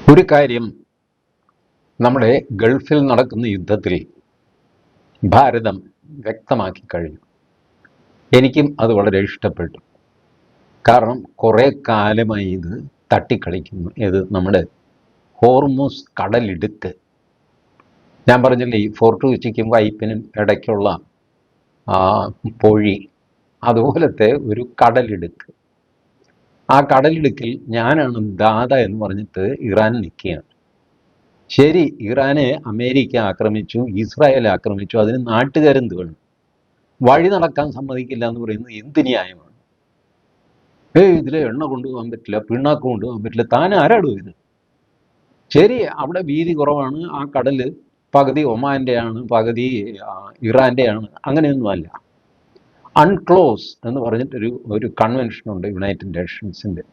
ഒരു കാര്യം, നമ്മുടെ ഗൾഫിൽ നടക്കുന്ന യുദ്ധത്തിൽ ഭാരതം വ്യക്തമാക്കി കഴിഞ്ഞു. എനിക്കും അത് വളരെ ഇഷ്ടപ്പെട്ടു. കാരണം കുറേ കാലമായി ഇത് തട്ടിക്കളിക്കുന്നു. ഇത് നമ്മുടെ ഹോർമുസ് കടലിടുക്ക്. ഞാൻ പറഞ്ഞില്ലേ, ഈ ഫോർട്ട് കൊച്ചിക്കും വൈപ്പിനും ഇടയ്ക്കുള്ള പൊഴി, അതുപോലത്തെ ഒരു കടലിടുക്ക്. ആ കടലിടുക്കിൽ ഞാനാണ് ദാദ എന്ന് പറഞ്ഞിട്ട് ഇറാൻ നിൽക്കുകയാണ്. ശരി, ഇറാനെ അമേരിക്ക ആക്രമിച്ചു, ഇസ്രായേൽ ആക്രമിച്ചു, അതിന് നാട്ടുകാരെന്ത് വേണം? വഴി നടക്കാൻ സമ്മതിക്കില്ല എന്ന് പറയുന്നത് എന്ത് ന്യായമാണ്? ഇതിലെ എണ്ണ കൊണ്ടുപോകാൻ പറ്റില്ല, പിണ്ണാക്ക് കൊണ്ടുപോകാൻ പറ്റില്ല, താൻ ആരാടും ഇത്? ശരി, അവിടെ വീതി കുറവാണ്, ആ കടല് പകുതി ഒമാൻ്റെ ആണ്, പകുതി ഇറാൻ്റെ ആണ്, അങ്ങനെയൊന്നുമല്ല. അൺക്ലോസ് എന്ന് പറഞ്ഞിട്ടൊരു കൺവെൻഷനുണ്ട് യുണൈറ്റഡ് നേഷൻസിൻ്റെ.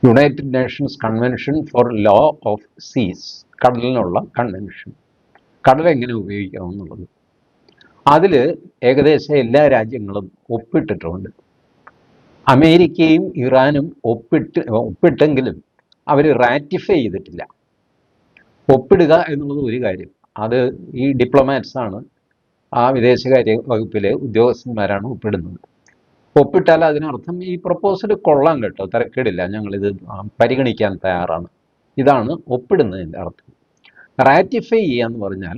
United Nations convention for law of seas, കടലിനുള്ള കൺവെൻഷൻ, കടലെങ്ങനെ ഉപയോഗിക്കാമെന്നുള്ളത്. അതിൽ ഏകദേശം എല്ലാ ഒപ്പിട്ടിട്ടുണ്ട്. അമേരിക്കയും ഇറാനും ഒപ്പിട്ടെങ്കിലും അവർ റാറ്റിഫൈ ചെയ്തിട്ടില്ല. ഒപ്പിടുക എന്നുള്ളത് ഒരു കാര്യം, അത് ഈ ഡിപ്ലോമാറ്റ്സാണ്, ആ വിദേശകാര്യ വകുപ്പിലെ ഉദ്യോഗസ്ഥന്മാരാണ് ഒപ്പിടുന്നത്. ഒപ്പിട്ടാൽ അതിനർത്ഥം ഈ പ്രപ്പോസൽ കൊള്ളാം കേട്ടോ, തിരക്കേടില്ല, ഞങ്ങളിത് പരിഗണിക്കാൻ തയ്യാറാണ്, ഇതാണ് ഒപ്പിടുന്നതിൻ്റെ അർത്ഥം. റാറ്റിഫൈ ചെയ്യാന്ന് പറഞ്ഞാൽ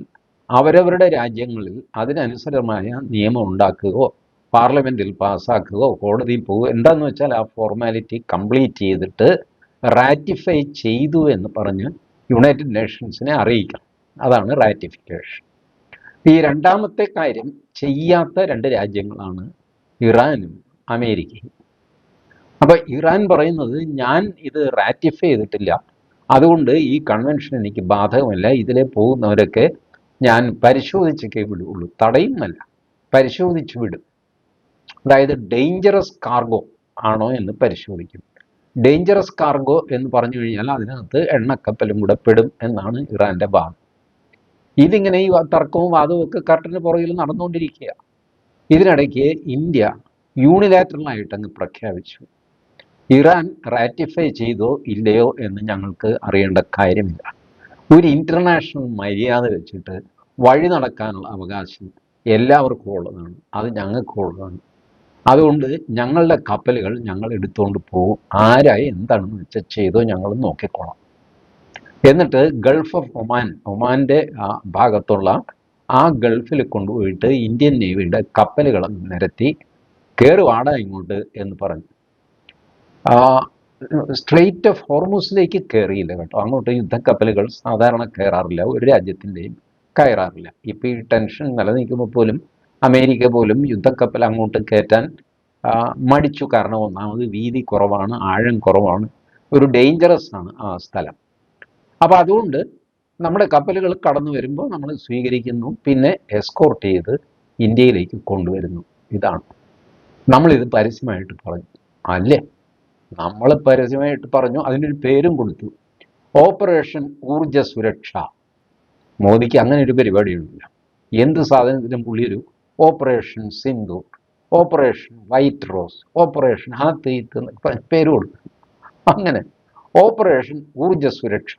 അവരവരുടെ രാജ്യങ്ങളിൽ അതിനനുസൃതമായ നിയമം ഉണ്ടാക്കുകയോ പാർലമെൻറ്റിൽ പാസ്സാക്കുകയോ കോടതിയിൽ പോകുകയോ, എന്താണെന്ന് വെച്ചാൽ ആ ഫോർമാലിറ്റി കംപ്ലീറ്റ് ചെയ്തിട്ട് റാറ്റിഫൈ ചെയ്തു എന്ന് പറഞ്ഞ് യുണൈറ്റഡ് നേഷൻസിനെ അറിയിക്കണം. അതാണ് റാറ്റിഫിക്കേഷൻ. ഈ രണ്ടാമത്തെ കാര്യം ചെയ്യാത്ത രണ്ട് രാജ്യങ്ങളാണ് ഇറാനും അമേരിക്കയും. അപ്പോൾ ഇറാൻ പറയുന്നത്, ഞാൻ ഇത് റാറ്റിഫൈ ചെയ്തിട്ടില്ല, അതുകൊണ്ട് ഈ കൺവെൻഷൻ എനിക്ക് ബാധകമല്ല, ഇതിലെ പോകുന്നവരൊക്കെ ഞാൻ പരിശോധിച്ചൊക്കെ വിടുള്ളൂ, തടയുന്നല്ല, പരിശോധിച്ച് വിടും. അതായത് ഡേഞ്ചറസ് കാർഗോ ആണോ എന്ന് പരിശോധിക്കും. ഡേഞ്ചറസ് കാർഗോ എന്ന് പറഞ്ഞു കഴിഞ്ഞാൽ അതിനകത്ത് എണ്ണക്കപ്പലും കൂടെ പെടും എന്നാണ് ഇറാൻ്റെ വാദം. ഇതിങ്ങനെ ഈ തർക്കവും വാദവും ഒക്കെ കർട്ടന് പുറകിൽ നടന്നുകൊണ്ടിരിക്കുക. ഇതിനിടയ്ക്ക് ഇന്ത്യ യൂണിലാറ്ററലായിട്ട് അങ്ങ് പ്രഖ്യാപിച്ചു, ഇറാൻ റാറ്റിഫൈ ചെയ്തോ ഇല്ലയോ എന്ന് ഞങ്ങൾക്ക് അറിയേണ്ട കാര്യമില്ല. ഒരു ഇൻ്റർനാഷണൽ മര്യാദ വെച്ചിട്ട് വഴി നടക്കാനുള്ള അവകാശം എല്ലാവർക്കും ഉള്ളതാണ്, അത് ഞങ്ങൾക്കും ഉള്ളതാണ്. അതുകൊണ്ട് ഞങ്ങളുടെ കപ്പലുകൾ ഞങ്ങൾ എടുത്തുകൊണ്ട് പോകും, ആരായി എന്താണെന്ന് വെച്ചാൽ ചെയ്തോ, ഞങ്ങൾ നോക്കിക്കോളാം. എന്നിട്ട് ഗൾഫ് ഓഫ് ഒമാൻ്റെ ഭാഗത്തുള്ള ആ ഗൾഫിൽ കൊണ്ടുപോയിട്ട് ഇന്ത്യൻ നേവിയുടെ കപ്പലുകൾ നിരത്തി കയറുവാടാ ഇങ്ങോട്ട് എന്ന് പറഞ്ഞു. സ്ട്രെയിറ്റ് ഓഫ് ഹോർമുസിലേക്ക് കയറിയില്ല കേട്ടോ, അങ്ങോട്ട് യുദ്ധക്കപ്പലുകൾ സാധാരണ കയറാറില്ല, ഒരു രാജ്യത്തിൻ്റെയും കയറാറില്ല. ഇപ്പം ഈ ടെൻഷൻ നിലനിൽക്കുമ്പോൾ പോലും അമേരിക്ക പോലും യുദ്ധക്കപ്പൽ അങ്ങോട്ട് കയറ്റാൻ മടിച്ചു. കാരണം ഒന്നാമത് വീതി കുറവാണ്, ആഴം കുറവാണ്, ഒരു ഡേഞ്ചറസ് ആണ് ആ സ്ഥലം. അപ്പോൾ അതുകൊണ്ട് നമ്മുടെ കപ്പലുകൾ കടന്നു വരുമ്പോൾ നമ്മൾ സ്വീകരിക്കുന്നു, പിന്നെ എസ്കോർട്ട് ചെയ്ത് ഇന്ത്യയിലേക്ക് കൊണ്ടുവരുന്നു. ഇതാണ് നമ്മളിത് പരസ്യമായിട്ട് പറഞ്ഞു. അല്ലേ, നമ്മൾ പരസ്യമായിട്ട് പറഞ്ഞു, അതിനൊരു പേരും കൊടുത്തു, ഓപ്പറേഷൻ ഊർജ സുരക്ഷ. മോദിക്ക് അങ്ങനെ ഒരു പരിപാടിയൊന്നുമില്ല. എന്ത് സാധനത്തിനും പുള്ളിയൊരു Operation Sindoor, Operation White Rose, Operation ഹാത്ത് പേര് കൊടുത്തു. അങ്ങനെ ഓപ്പറേഷൻ ഊർജ സുരക്ഷ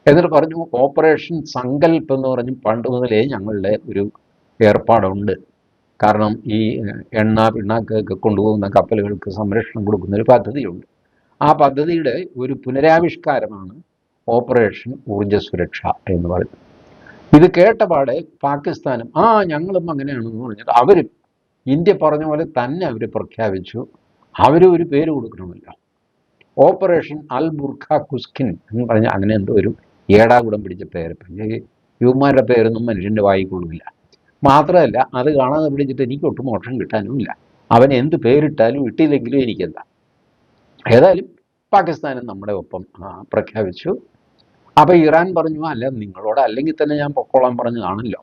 എന്നിട്ട് പറഞ്ഞു ഓപ്പറേഷൻ സങ്കൽപ്പ് എന്ന് പറഞ്ഞ് പണ്ട് മുതലേ ഞങ്ങളുടെ ഒരു ഏർപ്പാടുണ്ട്. കാരണം ഈ എണ്ണ പിണ്ണാക്കൊക്കെ കൊണ്ടുപോകുന്ന കപ്പലുകൾക്ക് സംരക്ഷണം കൊടുക്കുന്ന ഒരു പദ്ധതിയുണ്ട്. ആ പദ്ധതിയുടെ ഒരു പുനരാവിഷ്കാരമാണ് ഓപ്പറേഷൻ ഊർജ സുരക്ഷ എന്ന് പറയുന്നത്. ഇത് കേട്ടപാടെ പാകിസ്ഥാനും ഞങ്ങളും അങ്ങനെയാണെന്ന് പറഞ്ഞിട്ട് അവരും ഇന്ത്യ പറഞ്ഞ പോലെ തന്നെ അവർ പ്രഖ്യാപിച്ചു. അവരും ഒരു പേര് കൊടുക്കണമല്ലോ, ഓപ്പറേഷൻ അൽ ബുർഖ കുസ്കിൻ എന്ന് പറഞ്ഞാൽ അങ്ങനെ എന്തോ ഒരു ഏടാകൂടം പിടിച്ച പേര്. യുവമാരുടെ പേരൊന്നും മനുഷ്യൻ്റെ വായിക്കൊള്ളില്ല. മാത്രമല്ല അത് കാണാതെ പിടിച്ചിട്ട് എനിക്ക് ഒട്ടും മോക്ഷം കിട്ടാനുമില്ല. അവൻ എന്ത് പേരിട്ടാലും ഇട്ടില്ലെങ്കിലും എനിക്കെന്താ. ഏതായാലും പാകിസ്ഥാനും നമ്മുടെ ഒപ്പം പ്രഖ്യാപിച്ചു. അപ്പോൾ ഇറാൻ പറഞ്ഞു, അല്ല നിങ്ങളോട് അല്ലെങ്കിൽ തന്നെ ഞാൻ പൊക്കോളാൻ പറഞ്ഞതാണല്ലോ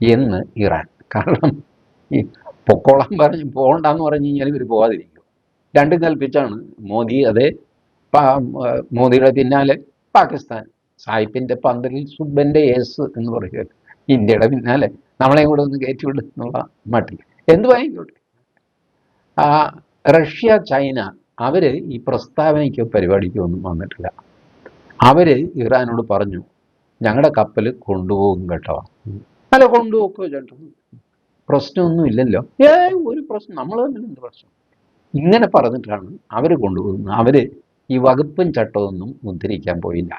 എന്ന് ഇറാൻ. കാരണം ഈ പൊക്കോളാൻ പറഞ്ഞ് പോകണ്ടെന്ന് പറഞ്ഞു കഴിഞ്ഞാൽ ഇവർ പോകാതിരിക്കും. രണ്ടും കൽപ്പിച്ചാണ് മോദി. അതേ മോദിയുടെ പിന്നാലെ പാകിസ്ഥാൻ, സായിപ്പിൻ്റെ പന്തലിൽ സുബൻ്റെ ഏസ് എന്ന് പറയുക, ഇന്ത്യയുടെ പിന്നാലെ നമ്മളെയും കൂടെ ഒന്ന് കയറ്റിവിടും എന്നുള്ള മട്ടിൽ. എന്തുവായിക്കോട്ടെ. റഷ്യ, ചൈന അവർ ഈ പ്രസ്താവനയ്ക്കോ പരിപാടിക്കോ ഒന്നും വന്നിട്ടില്ല. അവർ ഇറാനോട് പറഞ്ഞു, ഞങ്ങളുടെ കപ്പൽ കൊണ്ടുപോകും കേട്ടോ. അല്ല, കൊണ്ടുപോക്കോ ചേട്ടാ, പ്രശ്നമൊന്നും ഇല്ലല്ലോ. ഒരു പ്രശ്നം, നമ്മൾ തമ്മിൽ എന്ത് പ്രശ്നം? ഇങ്ങനെ പറഞ്ഞിട്ടാണ് അവർ കൊണ്ടുപോകുന്നത്. അവർ ഈ വകുപ്പും ചട്ടമൊന്നും ഉദ്ധരിക്കാൻ പോയില്ല.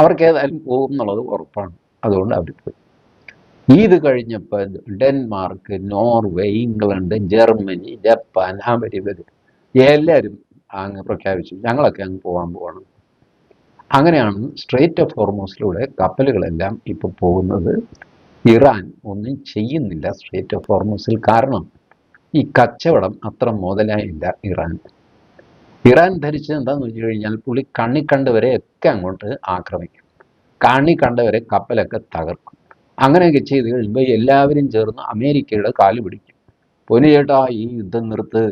അവർക്ക് ഏതായാലും പോകും എന്നുള്ളത് ഉറപ്പാണ്. അതുകൊണ്ട് അവർ പോയി. ഇത് കഴിഞ്ഞപ്പോൾ Denmark, Norway, England, Germany, Japan, America എല്ലാവരും അങ്ങ് പ്രഖ്യാപിച്ചു, ഞങ്ങളൊക്കെ അങ്ങ് പോകാൻ പോവാണ്. അങ്ങനെയാണ് സ്ട്രേറ്റ് ഓഫ് ഹോർമൂസിലൂടെ കപ്പലുകളെല്ലാം ഇപ്പോൾ പോകുന്നത്. ഇറാൻ ഒന്നും ചെയ്യുന്നില്ല സ്ട്രേറ്റ് ഓഫ് ഹോർമൂസിൽ. കാരണം ഈ കച്ചവടം അത്ര മുതലായില്ല ഇറാൻ. ഇറാൻ ധരിച്ചത് എന്താണെന്ന് വെച്ച് കഴിഞ്ഞാൽ, പുള്ളി കണ്ണി കണ്ടവരെയൊക്കെ അങ്ങോട്ട് ആക്രമിക്കും, കണ്ണി കണ്ടവരെ കപ്പലൊക്കെ തകർക്കും. അങ്ങനെയൊക്കെ ചെയ്ത് കഴിയുമ്പോൾ എല്ലാവരും ചേർന്ന് അമേരിക്കയുടെ കാല് പിടിക്കും. പൊന്നു ചേട്ടാ, ഈ യുദ്ധം നിർത്ത്,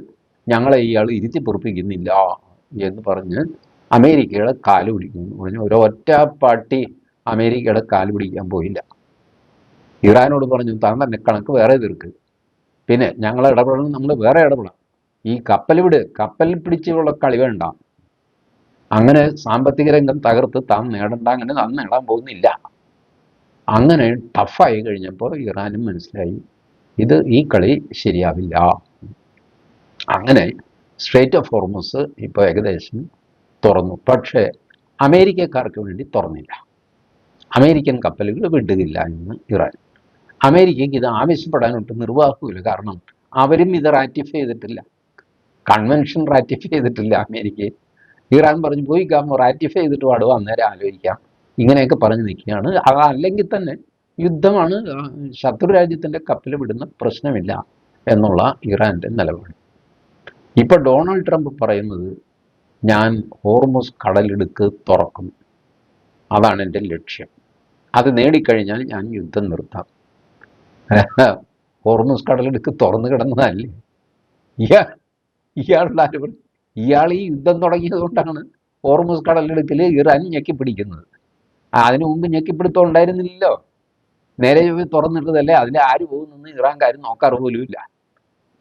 ഞങ്ങളെ ഇയാൾ ഇരുത്തി പൊറപ്പിക്കുന്നില്ല എന്ന് പറഞ്ഞ് അമേരിക്കയുടെ കാല് പിടിക്കുന്നു പറഞ്ഞു. ഒരൊറ്റ പട്ടി അമേരിക്കയുടെ കാല് പിടിക്കാൻ പോയില്ല. ഇറാനോട് പറഞ്ഞു, താൻ തന്നെ കണക്ക് വേറെ തീർക്ക്, പിന്നെ ഞങ്ങൾ ഇടപെടണം, നമ്മൾ വേറെ ഇടപെടാം, ഈ കപ്പൽ വിട്, കപ്പൽ പിടിച്ചുള്ള കളി വേണ്ട. അങ്ങനെ സാമ്പത്തിക രംഗം തകർത്ത് താൻ നേടണ്ട, അങ്ങനെ താൻ നേടാൻ പോകുന്നില്ല. അങ്ങനെ ടഫായി കഴിഞ്ഞപ്പോൾ ഇറാനും മനസ്സിലായി, ഈ കളി ശരിയാവില്ല. അങ്ങനെ സ്ട്രേറ്റ് ഓഫ് ഹോർമൂസ് ഇപ്പോൾ ഏകദേശം തുറന്നു. പക്ഷേ അമേരിക്കക്കാർക്ക് വേണ്ടി തുറന്നില്ല. അമേരിക്കൻ കപ്പലുകൾ വിടുകയില്ല എന്ന് ഇറാൻ. അമേരിക്കയ്ക്ക് ഇത് ആവശ്യപ്പെടാനൊട്ട് നിർവാഹമില്ല. കാരണം അവരും ഇത് റാറ്റിഫൈ ചെയ്തിട്ടില്ല, കൺവെൻഷൻ റാറ്റിഫൈ ചെയ്തിട്ടില്ല അമേരിക്ക. ഇറാൻ പറഞ്ഞു, പോയി റാറ്റിഫൈ ചെയ്തിട്ട് പാടുക, അന്നേരം ആലോചിക്കാം, ഇങ്ങനെയൊക്കെ പറഞ്ഞു നിൽക്കുകയാണ്. അതല്ലെങ്കിൽ തന്നെ യുദ്ധമാണ്, ശത്രു രാജ്യത്തിൻ്റെ കപ്പൽ വിടുന്ന പ്രശ്നമില്ല എന്നുള്ള ഇറാൻ്റെ നിലപാട്. ഇപ്പോൾ ഡൊണാൾഡ് ട്രംപ് പറയുന്നത്, ഞാൻ ഹോർമൂസ് കടലിടുക്ക് തുറക്കും, അതാണ് എൻ്റെ ലക്ഷ്യം, അത് നേടിക്കഴിഞ്ഞാൽ ഞാൻ യുദ്ധം നിർത്താം. ഹോർമൂസ് കടലിടുക്ക് തുറന്നു കിടന്നതല്ലേ? ഇയാളുടെ ആരും ഇയാൾ ഈ യുദ്ധം തുടങ്ങിയത് കൊണ്ടാണ് ഹോർമൂസ് കടലിടുക്കിൽ ഇറാൻ ഞെക്കിപ്പിടിക്കുന്നത്. അതിനു മുമ്പ് ഞെക്കിപ്പിടുത്തം ഉണ്ടായിരുന്നില്ലല്ലോ. നേരെ തുറന്നിട്ടതല്ലേ. അതിൽ ആര് പോകുന്നെന്ന് ഇറാൻകാർ നോക്കാറ് പോലുമില്ല.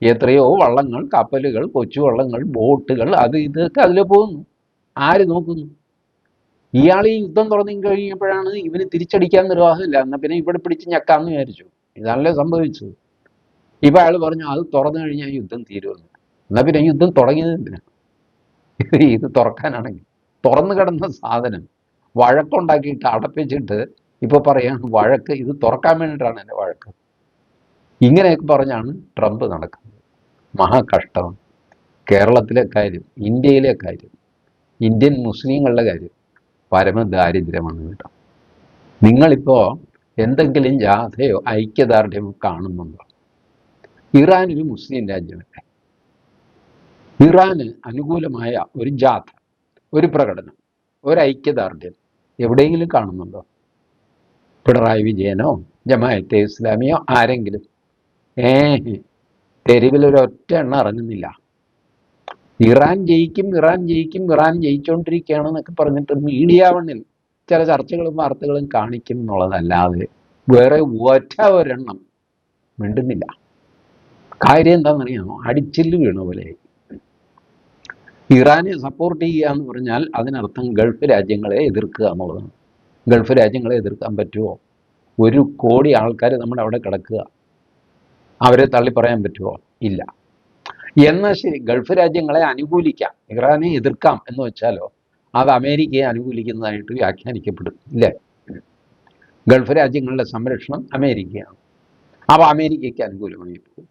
എത്രയോ വള്ളങ്ങൾ, കപ്പലുകൾ, കൊച്ചു വള്ളങ്ങൾ, ബോട്ടുകൾ, അത് ഇതൊക്കെ അതിൽ പോകുന്നു. ആര് നോക്കുന്നു? ഇയാൾ ഈ യുദ്ധം തുറന്നു കഴിഞ്ഞപ്പോഴാണ് ഇവന് തിരിച്ചടിക്കാൻ നിർവാഹമില്ല, എന്നാൽ പിന്നെ ഇവിടെ പിടിച്ച് ഞെക്കാമെന്ന് വിചാരിച്ചു. ഇതാണല്ലേ സംഭവിച്ചത്. ഇപ്പം അയാൾ പറഞ്ഞു, അത് തുറന്നു കഴിഞ്ഞാൽ യുദ്ധം തീരുമെന്ന്. എന്നാൽ പിന്നെ യുദ്ധം തുടങ്ങിയത് എന്തിനാണ്? ഇത് തുറക്കാനാണെങ്കിൽ തുറന്നു കിടന്ന സാധനം വഴക്കുണ്ടാക്കിയിട്ട് അടപ്പിച്ചിട്ട് ഇപ്പോൾ പറയാൻ വഴക്ക്, ഇത് തുറക്കാൻ വേണ്ടിയിട്ടാണ് എൻ്റെ വഴക്ക്. ഇങ്ങനെയൊക്കെ പറഞ്ഞാണ് ട്രംപ് നടക്കുന്നത്. മഹാകഷ്ടമാണ്. കേരളത്തിലെ കാര്യം, ഇന്ത്യയിലെ കാര്യം, ഇന്ത്യൻ മുസ്ലിങ്ങളുടെ കാര്യം പരമദാരിദ്ര്യമാണ് കേട്ടോ. നിങ്ങളിപ്പോൾ എന്തെങ്കിലും ജാഥയോ ഐക്യദാർഢ്യമോ കാണുന്നുണ്ടോ? ഇറാൻ ഒരു മുസ്ലിം രാജ്യമല്ലേ? ഇറാന് അനുകൂലമായ ഒരു ജാഥ, ഒരു പ്രകടനം, ഒരു ഐക്യദാർഢ്യം എവിടെയെങ്കിലും കാണുന്നുണ്ടോ? പിണറായി വിജയനോ ജമാഅത്തെ ഇസ്ലാമിയോ ആരെങ്കിലും? തെരുവിൽ ഒരൊറ്റ എണ്ണം ഇറങ്ങുന്നില്ല. ഇറാൻ ജയിക്കും, ഇറാൻ ജയിക്കും, ഇറാൻ ജയിച്ചുകൊണ്ടിരിക്കുകയാണെന്നൊക്കെ പറഞ്ഞിട്ട് മീഡിയ വണ്ണിൽ ചില ചർച്ചകളും വാർത്തകളും കാണിക്കും എന്നുള്ളതല്ലാതെ വേറെ ഒരെണ്ണം മിണ്ടുന്നില്ല. കാര്യം എന്താണെന്നറിയാമോ? അടിച്ചില് വീണ പോലെ. ഇറാനെ സപ്പോർട്ട് ചെയ്യുക എന്ന് പറഞ്ഞാൽ അതിനർത്ഥം ഗൾഫ് രാജ്യങ്ങളെ എതിർക്കുക എന്നുള്ളതാണ്. ഗൾഫ് രാജ്യങ്ങളെ എതിർക്കാൻ പറ്റുമോ? 1 കോടി ആൾക്കാർ നമ്മുടെ അവിടെ കിടക്കുക, അവരെ തള്ളി പറയാൻ പറ്റുമോ? ഇല്ല. എന്നാൽ ശരി, ഗൾഫ് രാജ്യങ്ങളെ അനുകൂലിക്കാം, ഇറാനെ എതിർക്കാം എന്ന് വെച്ചാലോ അത് അമേരിക്കയെ അനുകൂലിക്കുന്നതായിട്ട് വ്യാഖ്യാനിക്കപ്പെടും, ഇല്ലേ? ഗൾഫ് രാജ്യങ്ങളുടെ സംരക്ഷണം അമേരിക്കയാണ്. അപ്പോൾ അമേരിക്കയ്ക്ക് അനുകൂലമായി പോകും.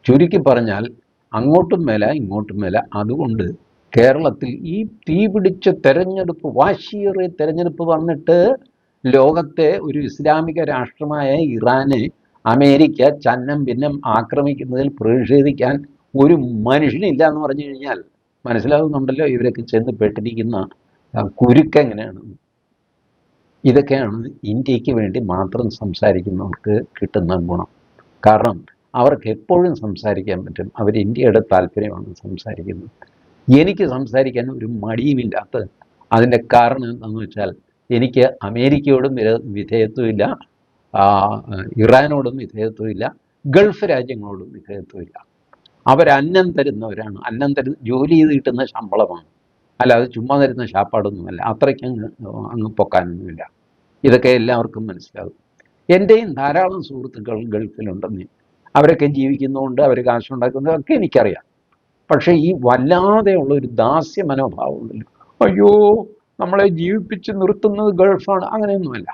ചുരുക്കി പറഞ്ഞാൽ അങ്ങോട്ടും മേല ഇങ്ങോട്ടും മേല. അതുകൊണ്ട് കേരളത്തിൽ ഈ തീ പിടിച്ച തെരഞ്ഞെടുപ്പ്, വാശിയേറിയ തെരഞ്ഞെടുപ്പ് വന്നിട്ട് ലോകത്തെ ഒരു ഇസ്ലാമിക രാഷ്ട്രമായ ഇറാനെ അമേരിക്ക ചന്നം ഭിന്നം ആക്രമിക്കുന്നതിൽ പ്രതിഷേധിക്കാൻ ഒരു മനുഷ്യനില്ല എന്ന് പറഞ്ഞു കഴിഞ്ഞാൽ മനസ്സിലാകുന്നുണ്ടല്ലോ ഇവരൊക്കെ ചെന്ന് പെട്ടിരിക്കുന്ന കുരുക്കെങ്ങനെയാണ്. ഇതൊക്കെയാണ് ഇന്ത്യക്ക് വേണ്ടി മാത്രം സംസാരിക്കുന്നവർക്ക് കിട്ടുന്ന ഗുണം. കാരണം അവർക്ക് എപ്പോഴും സംസാരിക്കാൻ പറ്റും. അവർ ഇന്ത്യയുടെ താല്പര്യമാണ് സംസാരിക്കുന്നത്. എനിക്ക് സംസാരിക്കാൻ ഒരു മടിയുമില്ലാത്ത അതിൻ്റെ കാരണം എന്താണെന്ന് വെച്ചാൽ, എനിക്ക് അമേരിക്കയോടും വിധേയത്വമില്ല, ഇറാനോടും വിധേയത്വമില്ല, ഗൾഫ് രാജ്യങ്ങളോടും വിധേയത്വമില്ല. അവരന്നം തരുന്നവരാണ്. അന്നം ജോലി ചെയ്ത് കിട്ടുന്ന ശമ്പളമാണ്. അല്ലാതെ ചുമ്മാ തരുന്ന ശാപ്പാടൊന്നുമല്ല, അത്രയ്ക്ക് അങ്ങ് പൊക്കാനൊന്നുമില്ല. ഇതൊക്കെ എല്ലാവർക്കും മനസ്സിലാകും. എൻ്റെയും ധാരാളം സുഹൃത്തുക്കൾ ഗൾഫിലുണ്ടെന്ന്, അവരൊക്കെ ജീവിക്കുന്നതുകൊണ്ട് അവർ കാശുണ്ടാക്കുന്നതൊക്കെ എനിക്കറിയാം. പക്ഷേ ഈ വല്ലാതെയുള്ള ഒരു ദാസ്യ മനോഭാവമുണ്ടല്ലോ, അയ്യോ നമ്മളെ ജീവിപ്പിച്ച് നിർത്തുന്നത് ഗൾഫാണ്, അങ്ങനെയൊന്നുമല്ല.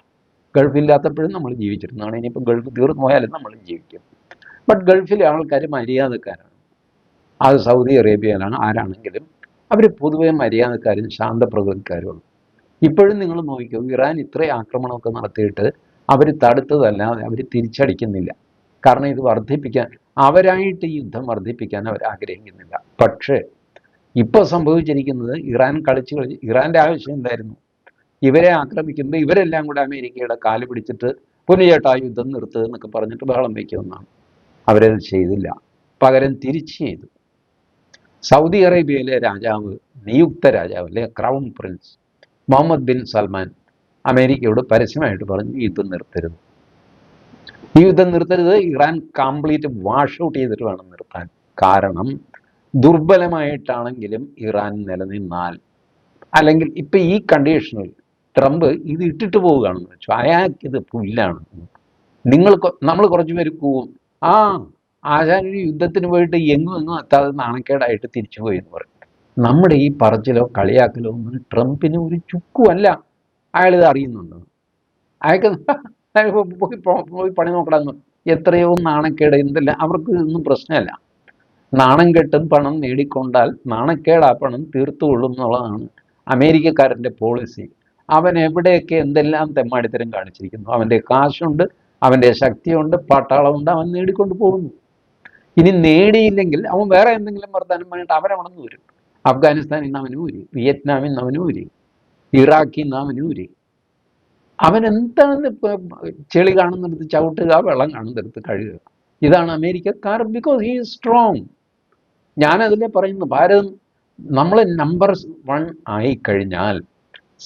ഗൾഫില്ലാത്തപ്പോഴും നമ്മൾ ജീവിച്ചിരുന്നതാണ്. ഇനിയിപ്പോൾ ഗൾഫ് തീർന്നു പോയാലും നമ്മൾ ജീവിക്കും. ബട്ട് ഗൾഫിലെ ആൾക്കാർ മര്യാദക്കാരാണ്. അത് സൗദി അറേബ്യയിലാണ് ആരാണെങ്കിലും അവർ പൊതുവെ മര്യാദക്കാരും ശാന്തപ്രകൃതിക്കാരുമാണ്. ഇപ്പോഴും നിങ്ങൾ നോക്കിക്കോ, ഇറാൻ ഇത്രയും ആക്രമണമൊക്കെ നടത്തിയിട്ട് അവർ തടുത്തതല്ലാതെ അവർ തിരിച്ചടിക്കുന്നില്ല. കാരണം ഇത് വർദ്ധിപ്പിക്കാൻ, അവരായിട്ട് ഈ യുദ്ധം വർദ്ധിപ്പിക്കാൻ അവർ ആഗ്രഹിക്കുന്നില്ല. പക്ഷേ ഇപ്പോൾ സംഭവിച്ചിരിക്കുന്നത്, ഇറാൻ ഇറാൻ്റെ ആവശ്യം എന്തായിരുന്നു? ഇവരെ ആക്രമിക്കുമ്പോൾ ഇവരെല്ലാം കൂടെ അമേരിക്കയുടെ കാല് പിടിച്ചിട്ട് പുനഃചേട്ടാ യുദ്ധം നിർത്തുക എന്നൊക്കെ പറഞ്ഞിട്ട് ബഹളം വയ്ക്കുമെന്നാണ്. അവരത് ചെയ്തില്ല, പകരം തിരിച്ചു ചെയ്തു. സൗദി അറേബ്യയിലെ രാജാവ്, നിയുക്ത രാജാവ് അല്ലെ crown prince Mohammed bin Salman അമേരിക്കയോട് പരസ്യമായിട്ട് പറഞ്ഞു, ഈ യുദ്ധം നിർത്തരുത്, ഈ യുദ്ധം നിർത്തരുത്, ഇറാൻ കംപ്ലീറ്റ് വാഷ് ഔട്ട് ചെയ്തിട്ട് വേണം നിർത്താൻ. കാരണം ദുർബലമായിട്ടാണെങ്കിലും ഇറാൻ നിലനിന്നാൽ, അല്ലെങ്കിൽ ഇപ്പം ഈ കണ്ടീഷനിൽ ട്രംപ് ഇത് ഇട്ടിട്ട് പോവുകയാണെന്ന് വെച്ചു, അയാൾക്കിത് പുല്ലാണ്. നമ്മൾ കുറച്ച് പേര് കൂവും, ആ ആശാനൊരു യുദ്ധത്തിന് പോയിട്ട് എങ്ങും എത്താതെ നാണക്കേടായിട്ട് തിരിച്ചു പോയി എന്ന് പറയും. നമ്മുടെ ഈ പറച്ചിലോ കളിയാക്കലോ ഒന്നും ട്രംപിന് ഒരു ചുക്കുമല്ല. അയാളിത് അറിയുന്നുണ്ട്. അയാൾക്ക് പോയി പണി നോക്കണമെന്ന്, എത്രയോ നാണക്കേട്, എന്തെല്ലാം, അവർക്ക് ഇതൊന്നും പ്രശ്നമല്ല. നാണം കെട്ടും പണം നേടിക്കൊണ്ടാൽ നാണക്കേട് ആ പണം തീർത്തുകൊള്ളും എന്നുള്ളതാണ് അമേരിക്കക്കാരൻ്റെ പോളിസി. അവൻ എവിടെയൊക്കെ എന്തെല്ലാം തെമ്മാടിത്തരം കാണിച്ചിരിക്കുന്നു, അവൻ്റെ കാശുണ്ട്, അവൻ്റെ ശക്തിയുണ്ട്, പട്ടാളമുണ്ട്, അവൻ നേടിക്കൊണ്ട് പോകുന്നു. ഇനി നേടിയില്ലെങ്കിൽ അവൻ വേറെ എന്തെങ്കിലും വർത്താനം പറഞ്ഞിട്ട് അവനവിടെ നിന്ന് വരും. അഫ്ഗാനിസ്ഥാനിൽ നിന്ന് അവന് ഊരി, വിയറ്റ്നാമിൽ നിന്ന് അവന് ഊരി, ഇറാഖിൽ നിന്ന് അവന് ഊരി. അവൻ എന്താണ് ചെളി കാണുന്നിടത്ത് ചവിട്ടുക, വെള്ളം കാണുന്നിടത്ത് കഴുകുക. ഇതാണ് അമേരിക്കക്കാർ, ബിക്കോസ് ഹി ഈസ് സ്ട്രോങ്. ഞാനതിലെ പറയുന്നു, ഭാരതം നമ്മൾ നമ്പർ 1 ആയിക്കഴിഞ്ഞാൽ,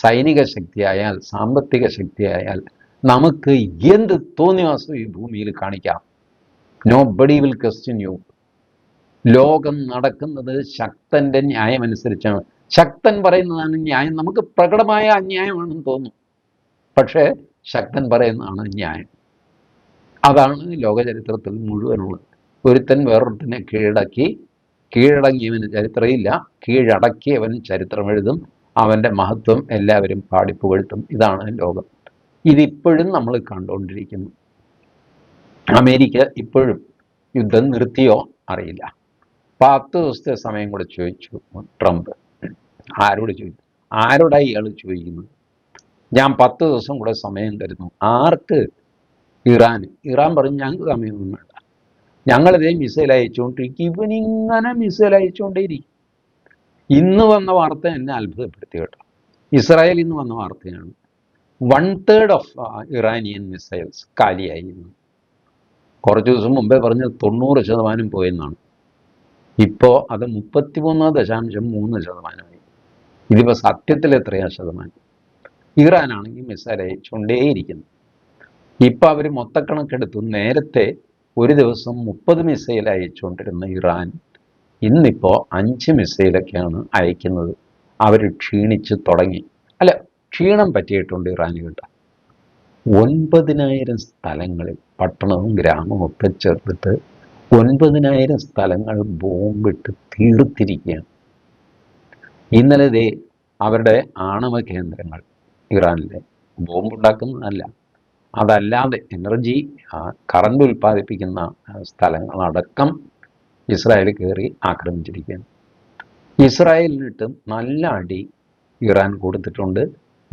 സൈനിക ശക്തിയായാൽ, സാമ്പത്തിക ശക്തിയായാൽ, നമുക്ക് എന്ത് തോന്നിവാസം ഈ ഭൂമിയിൽ കാണിക്കാം. Nobody will question you. ലോകം നടക്കുന്നത് ശക്തന്റെ ന്യായം അനുസരിച്ചാണ്. ശക്തൻ പറയുന്നതാണ് ന്യായം. നമുക്ക് പ്രകടമായ അന്യായമാണെന്ന് തോന്നും, പക്ഷേ ശക്തൻ പറയുന്നതാണ് ന്യായം. അതാണ് ലോകചരിത്രത്തിൽ മുഴുവനുള്ളത്. ഒരുത്തൻ വേറൊരുത്തനെ കീഴടങ്ങിയവന് ചരിത്രമില്ല, കീഴടക്കിയവൻ ചരിത്രം എഴുതും, അവൻ്റെ മഹത്വം എല്ലാവരും പാടിപ്പുകഴ്ത്തും. ഇതാണ് ലോകം. ഇതിപ്പോഴും നമ്മൾ കണ്ടുകൊണ്ടിരിക്കുന്നു. അമേരിക്ക ഇപ്പോഴും യുദ്ധം നിർത്തിയോ അറിയില്ല. 10 ദിവസത്തെ സമയം കൂടെ ചോദിച്ചു ട്രംപ്. ആരോട് ചോദിച്ചു? ആരോടായി ഇയാൾ ചോദിക്കുന്നത്? ഞാൻ 10 ദിവസം കൂടെ സമയം തരുന്നു. ആർക്ക്? ഇറാൻ പറഞ്ഞു, ഞങ്ങൾക്ക് സമയമൊന്നും വേണ്ട, ഞങ്ങളിതേ മിസൈൽ അയച്ചുകൊണ്ടിരിക്കും. ഇവനിങ്ങനെ മിസൈൽ അയച്ചുകൊണ്ടേയിരിക്കും. ഇന്ന് വന്ന വാർത്ത എന്നെ അത്ഭുതപ്പെടുത്തി കേട്ടോ. ഇസ്രായേലിൽ നിന്ന് വന്ന വാർത്തയാണ്, 1/3 ഓഫ് ഇറാനിയൻ മിസൈൽസ് കാലിയായിരുന്നു. കുറച്ച് ദിവസം മുമ്പേ പറഞ്ഞത് 90% പോയെന്നാണ്. ഇപ്പോൾ അത് 33.3%. ഇതിപ്പോൾ സത്യത്തിൽ എത്രയാ ശതമാനം? ഇറാനാണെങ്കിൽ മിസൈൽ അയച്ചുകൊണ്ടേയിരിക്കുന്നു. ഇപ്പം അവർ മൊത്തക്കണക്കെടുത്തു. നേരത്തെ ഒരു ദിവസം 30 മിസൈൽ അയച്ചുകൊണ്ടിരുന്ന ഇറാൻ ഇന്നിപ്പോൾ 5 മിസൈലൊക്കെയാണ് അയക്കുന്നത്. അവർ ക്ഷീണിച്ച് തുടങ്ങി. അല്ല, ക്ഷീണം പറ്റിയിട്ടുണ്ട് ഇറാനുകളുടെ. 9,000 സ്ഥലങ്ങളിൽ, പട്ടണവും ഗ്രാമവും ഒക്കെ ചേർത്തിട്ട് 9,000 സ്ഥലങ്ങൾ ബോംബിട്ട് തീർത്തിരിക്കുകയാണ്. ഇന്നലെ അവരുടെ ആണവ കേന്ദ്രങ്ങൾ, ഇറാനിലെ ബോംബുണ്ടാക്കുന്നതല്ല, അതല്ലാതെ എനർജി, കറണ്ട് ഉൽപ്പാദിപ്പിക്കുന്ന സ്ഥലങ്ങളടക്കം ഇസ്രായേൽ കയറി ആക്രമിച്ചിരിക്കുകയാണ്. ഇസ്രായേലിനിട്ട് നല്ല അടി ഇറാൻ കൊടുത്തിട്ടുണ്ട്.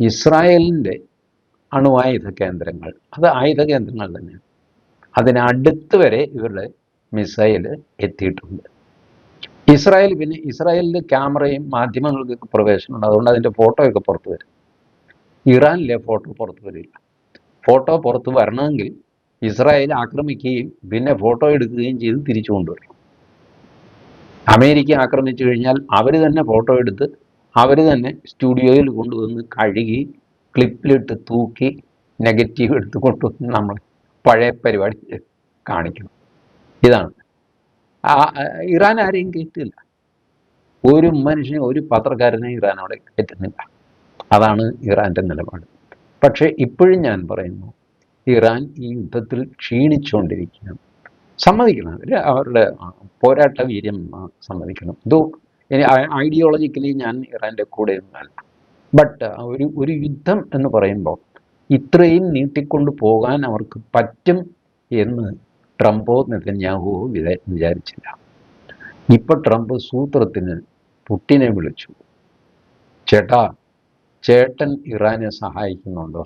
ഇസ്രായേലിൻ്റെ അണുവായുധ കേന്ദ്രങ്ങൾ, അത് ആയുധ കേന്ദ്രങ്ങൾ തന്നെയാണ്, അതിനടുത്ത് വരെ ഇവരുടെ മിസൈൽ എത്തിയിട്ടുണ്ട്. പിന്നെ ഇസ്രായേലിൻ്റെ ക്യാമറയും മാധ്യമങ്ങൾക്കൊക്കെ പ്രവേശനമുണ്ട്, അതുകൊണ്ട് അതിൻ്റെ ഫോട്ടോയൊക്കെ പുറത്തു വരും. ഇറാനിലെ ഫോട്ടോ പുറത്തു വരില്ല. ഫോട്ടോ പുറത്ത് വരണമെങ്കിൽ ഇസ്രായേൽ ആക്രമിക്കുകയും പിന്നെ ഫോട്ടോ എടുക്കുകയും ചെയ്ത് തിരിച്ചു കൊണ്ടുവരും. അമേരിക്ക ആക്രമിച്ചു കഴിഞ്ഞാൽ അവർ തന്നെ ഫോട്ടോ എടുത്ത് അവർ തന്നെ സ്റ്റുഡിയോയിൽ കൊണ്ടുവന്ന് കഴുകി ക്ലിപ്പിലിട്ട് തൂക്കി നെഗറ്റീവ് എടുത്ത് കൊണ്ടുവന്ന് നമ്മൾ പഴയ പരിപാടി കാണിക്കണം. ഇതാണ്. ഇറാൻ ആരെയും കയറ്റില്ല. ഒരു മനുഷ്യനെ, ഒരു പത്രക്കാരനെ ഇറാൻ അവിടെ കയറ്റുന്നില്ല. അതാണ് ഇറാൻ്റെ നിലപാട്. പക്ഷേ ഇപ്പോഴും ഞാൻ പറയുന്നു, ഇറാൻ ഈ യുദ്ധത്തിൽ ക്ഷീണിച്ചുകൊണ്ടിരിക്കുകയാണ്. സമ്മതിക്കണം, അവരുടെ പോരാട്ട വീര്യം സമ്മതിക്കണം. ഇനി ഐഡിയോളജിക്കലി ഞാൻ ഇറാൻ്റെ കൂടെ ഒന്നുമല്ല. ബട്ട് ഒരു യുദ്ധം എന്ന് പറയുമ്പോൾ ഇത്രയും നീട്ടിക്കൊണ്ട് പോകാൻ അവർക്ക് പറ്റും എന്ന് ട്രംപോ നെതന്യാഹുവോ വിചാരിച്ചില്ല. ഇപ്പൊ ട്രംപ് സൂത്രത്തിന് പുട്ടിനെ വിളിച്ചു. ചേട്ടൻ ഇറാനെ സഹായിക്കുന്നുണ്ടോ?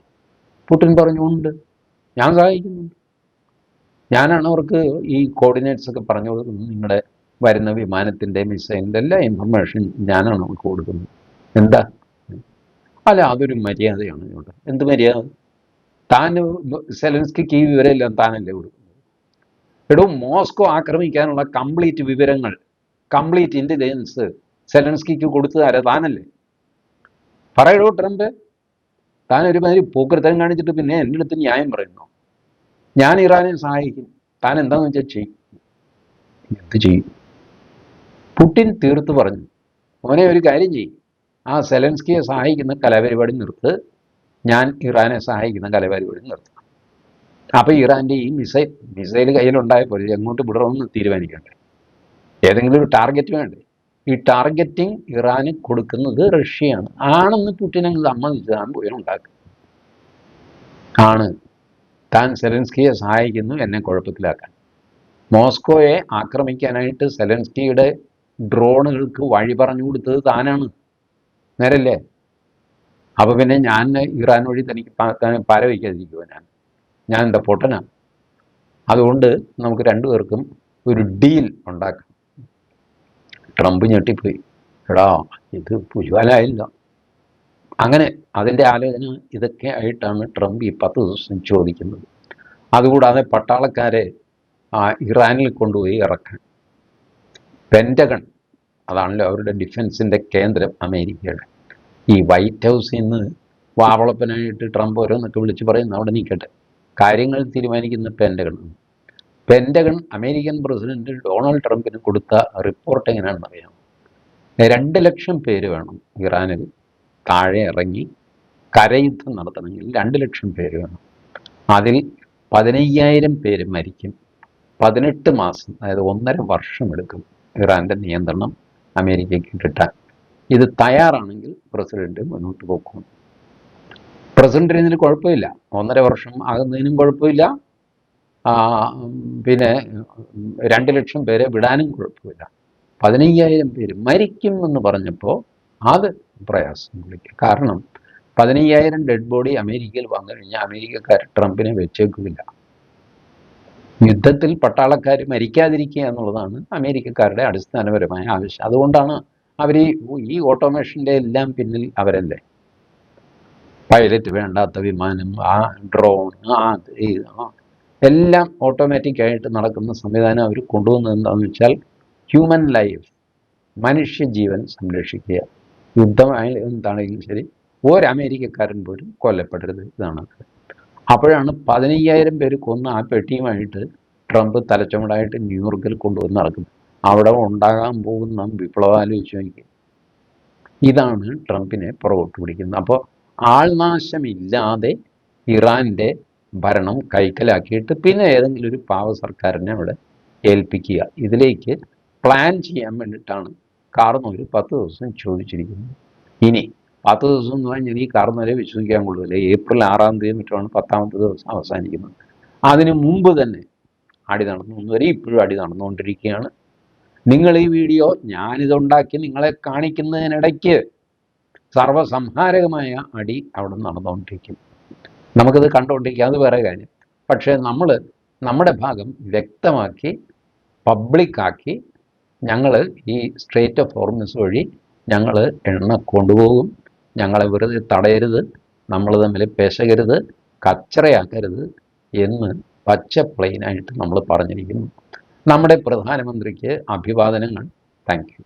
പുടിൻ പറഞ്ഞു, ഉണ്ട്, ഞാൻ സഹായിക്കുന്നുണ്ട്. ഞാനാണ് അവർക്ക് ഈ കോർഡിനേറ്റ്സ് ഒക്കെ പറഞ്ഞു കൊടുക്കുന്നത്. നിങ്ങളുടെ വരുന്ന വിമാനത്തിൻ്റെ മിസൈലിൻ്റെ എല്ലാ ഇൻഫർമേഷൻ ഞാനാണ് അവർക്ക് കൊടുക്കുന്നത്. എന്താ? അല്ല, അതൊരു മര്യാദയാണ് ഇവിടെ. എന്ത് മര്യാദ? താൻ സെലൻസ്കിക്ക് ഈ വിവരമെല്ലാം താനല്ലേ കൊടുക്കുന്നത്? എടോ, മോസ്കോ ആക്രമിക്കാനുള്ള കംപ്ലീറ്റ് വിവരങ്ങൾ, കംപ്ലീറ്റ് ഇൻ്റലിജൻസ് സെലൻസ്കിക്ക് കൊടുത്തതാരാ? താനല്ലേ? പറയടോ ട്രംപ്, താൻ ഒരുമാതിരി പോക്കൃത്തരം കാണിച്ചിട്ട് പിന്നെ എൻ്റെ അടുത്ത് ന്യായം പറയുന്നു. ഞാൻ ഇറാനെ സഹായിക്കും, താൻ എന്താണെന്ന് വെച്ചാൽ ചെയ്യും. എന്ത് ചെയ്യും? പുടിൻ തീർത്ത് പറഞ്ഞു, മോനെ ഒരു കാര്യം ചെയ്യും, ആ സെലൻസ്കിയെ സഹായിക്കുന്ന കലാപരിപാടി നിർത്ത്, ഞാൻ ഇറാനെ സഹായിക്കുന്ന കലാപരിപാടി നിർത്തും. അപ്പോൾ ഇറാൻ്റെ ഈ മിസൈൽ കയ്യിലുണ്ടായപ്പോൾ എങ്ങോട്ട് വിടണമെന്ന് തീരുമാനിക്കണ്ടേ? ഏതെങ്കിലും ഒരു ടാർഗറ്റ് വേണ്ടേ? ഈ ടാർഗറ്റിങ് ഇറാന് കൊടുക്കുന്നത് റഷ്യയാണ് ആണെന്ന് പുടിൻ അങ്ങ് സമ്മതിച്ച് താൻ പോയി ഉണ്ടാക്കും. ആണ്, താൻ സെലൻസ്കിയെ സഹായിക്കുന്നു എന്നെ കുഴപ്പത്തിലാക്കാൻ. മോസ്കോയെ ആക്രമിക്കാനായിട്ട് സെലൻസ്കിയുടെ ഡ്രോണുകൾക്ക് വഴി പറഞ്ഞു കൊടുത്തത് താനാണ്, നേരല്ലേ? അപ്പോൾ പിന്നെ ഞാൻ ഇറാൻ വഴി തനിക്ക് പാര വയ്ക്കാതിരിക്കുമോ? ഞാൻ എന്താ പൊട്ടനാണ്? അതുകൊണ്ട് നമുക്ക് രണ്ടുപേർക്കും ഒരു ഡീൽ ഉണ്ടാക്കാം. ട്രംപ് ഞെട്ടിപ്പോയി. എടാ, ഇത് പുലിവാലായില്ല. അങ്ങനെ അതിൻ്റെ ആലോചന ഇതൊക്കെ ആയിട്ടാണ് ട്രംപ് ഈ 10 ദിവസം ചോദിക്കുന്നത്. അതുകൂടാതെ പട്ടാളക്കാരെ ഇറാനിൽ കൊണ്ടുപോയി ഇറക്കാൻ. പെൻറ്റഗൺ, അതാണല്ലോ അവരുടെ ഡിഫൻസിൻ്റെ കേന്ദ്രം അമേരിക്കയുടെ, ഈ വൈറ്റ് ഹൗസിൽ നിന്ന് വാവളപ്പനായിട്ട് ട്രംപ് ഓരോന്നൊക്കെ വിളിച്ച് പറയുന്നു. അവിടെ നിൽക്കട്ടെ, കാര്യങ്ങൾ തീരുമാനിക്കുന്ന പെൻറ്റഗൺ അമേരിക്കൻ പ്രസിഡന്റ് ഡൊണാൾഡ് ട്രംപിന് കൊടുത്ത റിപ്പോർട്ട് എങ്ങനെയാണെന്ന് അറിയാം. 2 ലക്ഷം പേര് വേണം ഇറാനിൽ താഴെ ഇറങ്ങി കരയുദ്ധം നടത്തണമെങ്കിൽ. 2 ലക്ഷം പേര് വേണം. അതിൽ 15,000 പേര് മരിക്കും. 18 മാസം, അതായത് 1.5 വർഷം എടുക്കും ഇറാൻ്റെ നിയന്ത്രണം അമേരിക്കയ്ക്ക് കിട്ടാൻ. ഇത് തയ്യാറാണെങ്കിൽ പ്രസിഡന്റ് മുന്നോട്ട് പോകും. പ്രസിഡന്റിന് ഇതിന് കുഴപ്പമില്ല, 1.5 വർഷം ആകുന്നതിനും കുഴപ്പമില്ല, പിന്നെ 2 ലക്ഷം പേരെ വിടാനും കുഴപ്പമില്ല. 15,000 പേര് മരിക്കും എന്ന് പറഞ്ഞപ്പോൾ അത് പ്രയാസം വിളിക്കും. കാരണം 15,000 ഡെഡ് ബോഡി അമേരിക്കയിൽ വന്നു കഴിഞ്ഞാൽ അമേരിക്കക്കാർ ട്രംപിനെ വെച്ചേക്കില്ല. യുദ്ധത്തിൽ പട്ടാളക്കാർ മരിക്കാതിരിക്കുക എന്നുള്ളതാണ് അമേരിക്കക്കാരുടെ അടിസ്ഥാനപരമായ ആവശ്യം. അതുകൊണ്ടാണ് അവർ ഈ ഓട്ടോമേഷൻ്റെ എല്ലാം പിന്നിൽ അവരല്ലേ. പൈലറ്റ് വേണ്ടാത്ത വിമാനം, ഡ്രോൺ, എല്ലാം ഓട്ടോമാറ്റിക്കായിട്ട് നടക്കുന്ന സംവിധാനം അവർ കൊണ്ടുവന്നത് എന്താണെന്ന് വെച്ചാൽ ഹ്യൂമൻ ലൈഫ്, മനുഷ്യജീവൻ സംരക്ഷിക്കുക. യുദ്ധമായാലും എന്താണെങ്കിലും ശരി, ഒരമേരിക്കക്കാരൻ പോലും കൊല്ലപ്പെടരുത്, ഇതാണ്. അപ്പോഴാണ് 15,000 പേര് കൊന്ന ആ പെട്ടിയുമായിട്ട് ട്രംപ് തലച്ചുമടായിട്ട് ന്യൂയോർക്കിൽ കൊണ്ടുവന്ന് നടക്കുന്നത്. അവിടെ ഉണ്ടാകാൻ പോകുന്ന വിപ്ലവം ആലോചിച്ച് നോക്കി. ഇതാണ് ട്രംപിനെ പുറകോട്ട് പിടിക്കുന്നത്. അപ്പോൾ ആൾനാശമില്ലാതെ ഇറാൻ്റെ ഭരണം കൈക്കലാക്കിയിട്ട് പിന്നെ ഏതെങ്കിലും ഒരു പാവ സർക്കാരിനെ അവിടെ ഏൽപ്പിക്കുക, ഇതിലേക്ക് പ്ലാൻ ചെയ്യാൻ വേണ്ടിയിട്ടാണ് കാർന്നോര് 10 ദിവസം ചോദിച്ചിരിക്കുന്നത്. ഇനി 10 ദിവസം എന്ന് പറഞ്ഞാൽ ഈ കാർന്നോരെ വിശ്വസിക്കാൻ കൊള്ളില്ല. ഏപ്രിൽ 6-ാം തീയതി മറ്റാണ് 10ാമത്തെ ദിവസം അവസാനിക്കുന്നത്. അതിന് മുമ്പ് തന്നെ അടി നടന്നു വരെ ഇപ്പോഴും അടി നടന്നുകൊണ്ടിരിക്കുകയാണ്. നിങ്ങൾ ഈ വീഡിയോ ഞാനിതുണ്ടാക്കി നിങ്ങളെ കാണിക്കുന്നതിനിടയ്ക്ക് സർവ്വസംഹാരകമായ അടി അവിടെ നടന്നുകൊണ്ടിരിക്കും. നമുക്കിത് കണ്ടുകൊണ്ടിരിക്കുക, അത് വേറെ കാര്യം. പക്ഷേ നമ്മൾ നമ്മുടെ ഭാഗം വ്യക്തമാക്കി പബ്ലിക്കാക്കി ഞങ്ങൾ ഈ സ്ട്രേറ്റ് ഓഫ് ഹോർമുസ് വഴി ഞങ്ങൾ എണ്ണ കൊണ്ടുപോകും. ഞങ്ങളെ വെറുതെ തടയരുത്, നമ്മൾ തമ്മിൽ പെശകരുത്, കച്ചറയാക്കരുത് എന്ന് പച്ച പ്ലെയിനായിട്ട് നമ്മൾ പറഞ്ഞിരിക്കുന്നു. നമ്മുടെ പ്രധാനമന്ത്രിക്ക് അഭിവാദനങ്ങൾ. Thank you.